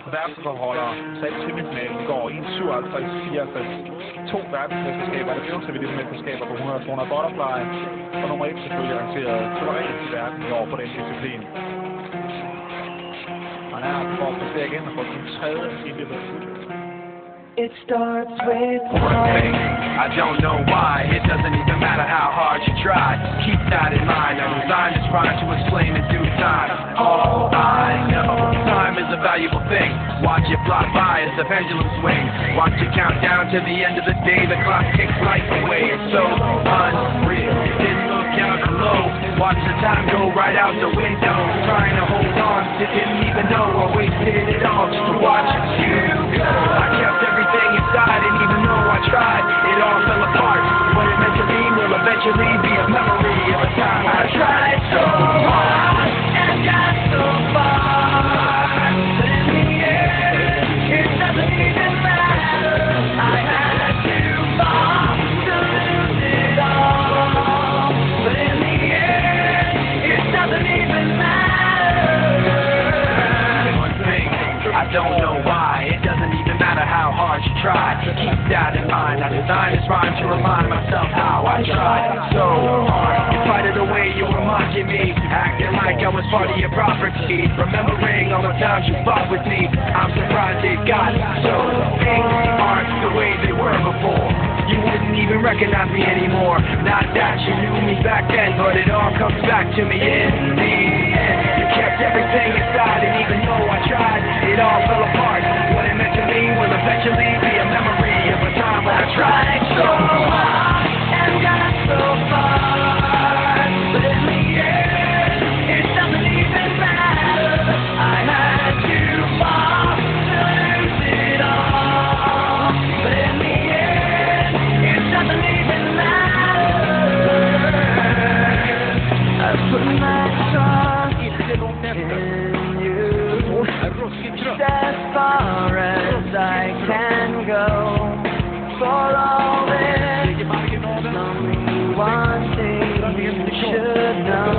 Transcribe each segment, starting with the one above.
verdensrekorder sat semifinalen i går. 1:57-54. 2 verdensmesterskaber, der blev til mesterskaber på 100-200 butterfly. Og nummer 1 selvfølgelig arrangeret suverænt i verden i år på den disciplin. Og her får vi se igen og få sin tredje individuelle. It starts with one thing. I don't know why. It doesn't even matter how hard you try. Keep that in mind. I designed this rhyme to explain in due time. All I know, time is a valuable thing. Watch it fly by as the pendulum swings. Watch it count down to the end of the day. The clock takes life away. It's so unreal. Didn't look out below. Watch the time go right out the window. Trying to hold on. Didn't even know I wasted it all just to watch you go. I kept everything inside, and even though I tried, it all fell apart. What it meant to be will eventually be a memory of a time I tried so hard and got so far. But in the end, it doesn't even matter. I had to fall to lose it all. But in the end, it doesn't even matter. One thing, I don't know why. It doesn't even matter how hard you try. Keep that in mind. I designed this rhyme to remind myself how I tried so hard. You fight it away, you were mocking me, acting like I was part of your property. Remembering all the times you fought with me, I'm surprised it got so. Things aren't the way they were before. You wouldn't even recognize me anymore. Not that you knew me back then, but it all comes back to me in the end. You kept everything inside, and even though I tried, it all fell apart. What it meant to me will eventually be a memory of a time when I tried so hard and got so far. But in the end, it doesn't even matter. I had to fall to lose it all. But in the end, it doesn't even matter. I put my trust in you. As far as I can go. For all this, there's only one thing you should know.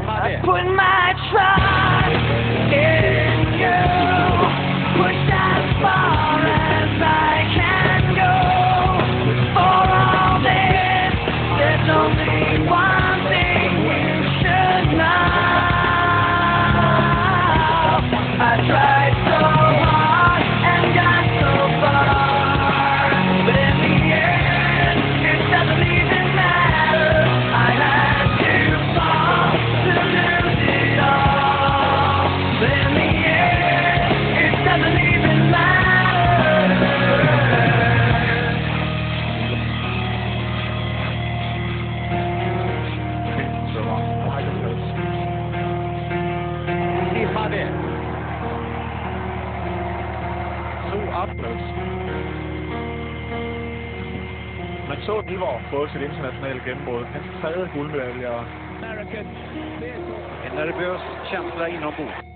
I put my trust in you. Push as far as I can go. For all this, there's only one thing you should know. I tried so hard and got so far, but in the end, it doesn't even matter. I had to fall to lose it all, but in the end, it doesn't even matter. Man så Nivor få sit internationale gennembrud. Hans tredje guldmedalje. En nervös känsla inombords.